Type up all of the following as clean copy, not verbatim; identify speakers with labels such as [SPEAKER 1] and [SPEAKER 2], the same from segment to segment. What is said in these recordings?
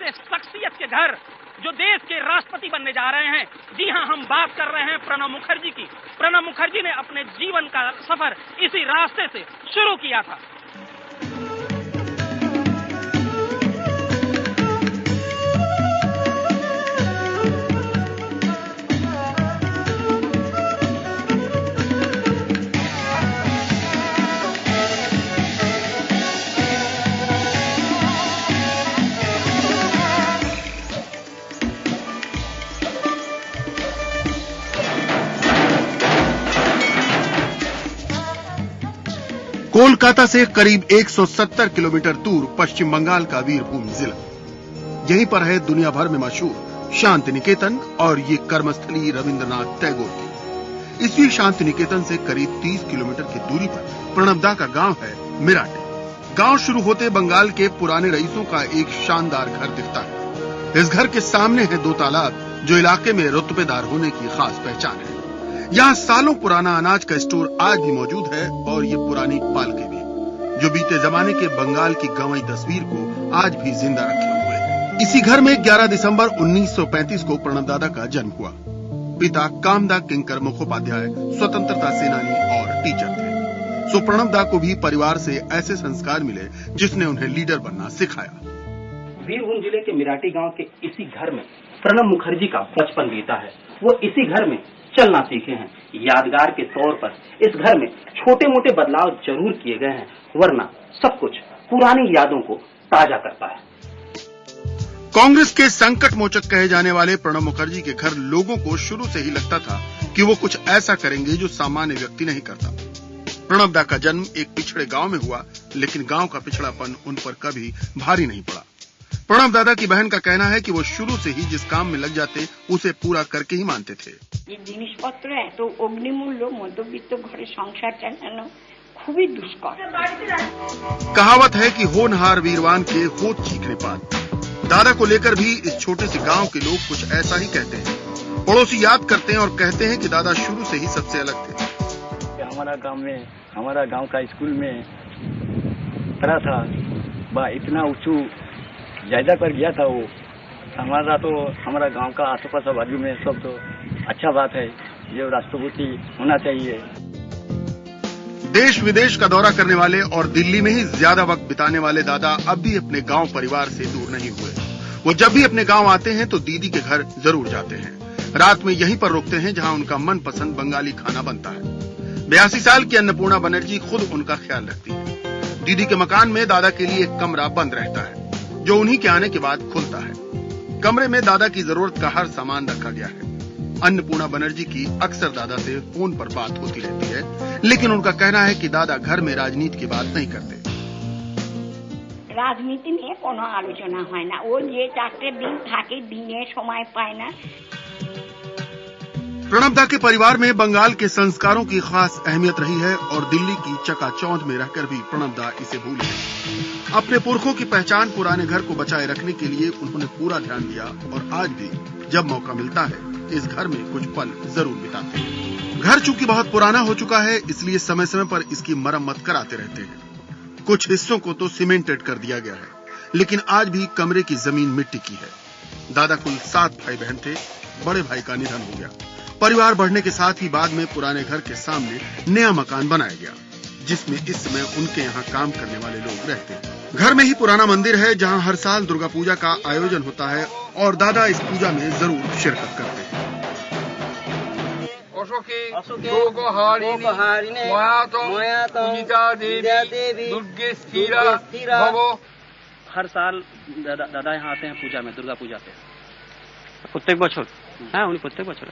[SPEAKER 1] ऐसे शख्सियत के घर जो देश के राष्ट्रपति बनने जा रहे हैं। जी हां, हम बात कर रहे हैं प्रणब मुखर्जी की। प्रणब मुखर्जी ने अपने जीवन का सफर इसी रास्ते से शुरू किया था।
[SPEAKER 2] कोलकाता से करीब 170 किलोमीटर दूर पश्चिम बंगाल का वीरभूम जिला। यहीं पर है दुनिया भर में मशहूर शांति निकेतन और ये कर्मस्थली रविंद्रनाथ टैगोर की। इसी शांति निकेतन से करीब 30 किलोमीटर की दूरी पर प्रणबदा का गांव है मिराटी। गांव शुरू होते बंगाल के पुराने रईसों का एक शानदार घर दिखता है। इस घर के सामने है 2 तालाब जो इलाके में रुतबेदार होने की खास पहचान है। यहाँ सालों पुराना अनाज का स्टोर आज भी मौजूद है और ये पुरानी पालके भी, जो बीते जमाने के बंगाल की गंवाई तस्वीर को आज भी जिंदा रखे हुए है। इसी घर में 11 दिसंबर 1935 को प्रणबदा का जन्म हुआ। पिता कामदा किंकर मुखोपाध्याय स्वतंत्रता सेनानी और टीचर थे। सो प्रणबदा को भी परिवार से ऐसे संस्कार मिले जिसने उन्हें लीडर बनना सिखाया।
[SPEAKER 1] वीरभूम जिले के मिराटी गांव के इसी घर में प्रणब मुखर्जी का बचपन बीता है। वो इसी घर में चलना सीखे हैं। यादगार के तौर पर इस घर में छोटे मोटे बदलाव जरूर किए गए हैं, वरना सब कुछ पुरानी यादों को ताजा करता है।
[SPEAKER 2] कांग्रेस के संकट मोचक कहे जाने वाले प्रणब मुखर्जी के घर लोगों को शुरू से ही लगता था कि वो कुछ ऐसा करेंगे जो सामान्य व्यक्ति नहीं करता। प्रणबदा का जन्म एक पिछड़े गांव में हुआ, लेकिन गांव का पिछड़ापन उन पर कभी भारी नहीं पड़ा। प्रणब दादा की बहन का कहना है कि वो शुरू से ही जिस काम में लग जाते उसे पूरा करके ही मानते थे।
[SPEAKER 3] ये जिनिसपत्र एत अग्निमूल्य मध्यवित्त घरे संसार चालानो खूबी दुष्कर।
[SPEAKER 2] कहावत है कि होनहार वीरवान के होठ चीखने पात। दादा को लेकर भी इस छोटे से गांव के लोग कुछ ऐसा ही कहते हैं। पड़ोसी याद करते हैं और कहते हैं कि दादा शुरू से ही सबसे अलग थे।
[SPEAKER 4] हमारा गांव का स्कूल में तरह था, इतना ऊंचू जायदा पर गया था वो। हमारा गांव का आसपास बाजू में सब तो अच्छा बात है, ये राष्ट्रपति होना चाहिए।
[SPEAKER 2] देश विदेश का दौरा करने वाले और दिल्ली में ही ज्यादा वक्त बिताने वाले दादा अब भी अपने गांव परिवार से दूर नहीं हुए। वो जब भी अपने गांव आते हैं तो दीदी के घर जरूर जाते हैं। रात में यहीं पर रुकते हैं जहां उनका मनपसंद बंगाली खाना बनता है। 82 साल की अन्नपूर्णा बनर्जी खुद उनका ख्याल रखती है। दीदी के मकान में दादा के लिए एक कमरा बंद रहता है जो उन्हीं के आने के बाद खुलता है। कमरे में दादा की जरूरत का हर सामान रखा गया है। अन्नपूर्णा बनर्जी की अक्सर दादा से फोन पर बात होती रहती है, लेकिन उनका कहना है कि दादा घर में राजनीति की बात नहीं करते।
[SPEAKER 3] राजनीति নিয়ে কোনো আলোচনা হয় না। ও যে 4টে দিন থাকে দিনে সময় পায় না।
[SPEAKER 2] प्रणबदा के परिवार में बंगाल के संस्कारों की खास अहमियत रही है और दिल्ली की चकाचौंध में रहकर भी प्रणबदा इसे भूले नहीं। अपने पुरखों की पहचान पुराने घर को बचाए रखने के लिए उन्होंने पूरा ध्यान दिया और आज भी जब मौका मिलता है इस घर में कुछ पल जरूर बिताते हैं। घर चूंकि बहुत पुराना हो चुका है, इसलिए समय समय पर इसकी मरम्मत कराते रहते हैं। कुछ हिस्सों को तो सीमेंटेड कर दिया गया है, लेकिन आज भी कमरे की जमीन मिट्टी की है। दादा कुल 7 भाई बहन थे। बड़े भाई का निधन हो गया। परिवार बढ़ने के साथ ही बाद में पुराने घर के सामने नया मकान बनाया गया, जिसमें इस समय उनके यहाँ काम करने वाले लोग रहते हैं। घर में ही पुराना मंदिर है जहाँ हर साल दुर्गा पूजा का आयोजन होता है और दादा इस पूजा में जरूर शिरकत करते हैं।
[SPEAKER 1] हर साल दादा यहाँ आते हैं पूजा में, दुर्गा पूजा पे। प्रत्येक बछर हाँ उन्हीं प्रत्येक बछर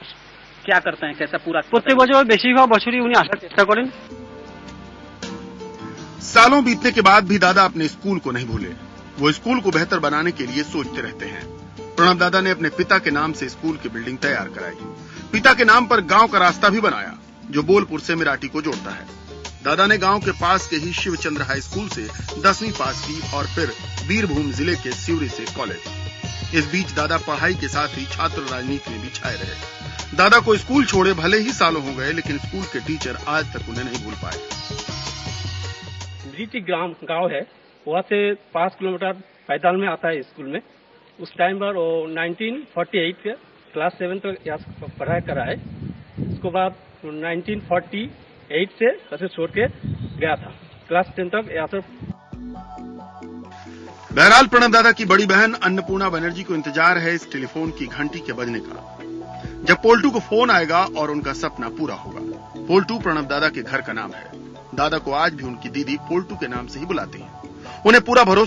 [SPEAKER 1] क्या करते हैं, कैसा पूरा प्रत्येक बछर बेशिरभाग बछरই उन्हीं आसार चेष्टा करें।
[SPEAKER 2] सालों बीतने के बाद भी दादा अपने स्कूल को नहीं भूले। वो स्कूल को बेहतर बनाने के लिए सोचते रहते हैं। प्रणब दादा ने अपने पिता के नाम से स्कूल की बिल्डिंग तैयार कराई। पिता के नाम पर गांव का रास्ता भी बनाया जो बोलपुर से मिराटी को जोड़ता है। दादा ने गांव के पास के ही शिवचंद्र हाई स्कूल से 10वीं पास की और फिर वीरभूम जिले के सिवरी से कॉलेज। इस बीच दादा पढ़ाई के साथ ही छात्र राजनीति में भी छाए रहे। दादा को स्कूल छोड़े भले ही सालों हो गए, लेकिन स्कूल के टीचर आज तक उन्हें नहीं भूल पाए।
[SPEAKER 1] गांव है, वहाँ से 5 किलोमीटर पैदल में आता है स्कूल में।
[SPEAKER 5] उस टाइम पर वो 1948 के क्लास 7 तक यहाँ पढ़ाई करा है। उसके बाद 1948 से ऐसे छोड़ के गया था, क्लास 10 तक यहाँ से।
[SPEAKER 2] बहरहाल प्रणब दादा की बड़ी बहन अन्नपूर्णा बनर्जी को इंतजार है इस टेलीफोन की घंटी के बजने का, जब पोल्टू को फोन आएगा और उनका सपना पूरा होगा। पोल्टू प्रणब दादा के घर का नाम है। दादा को आज भी उनकी दीदी पोल्टू के नाम से ही बुलाते हैं। उन्हें पूरा भरोसा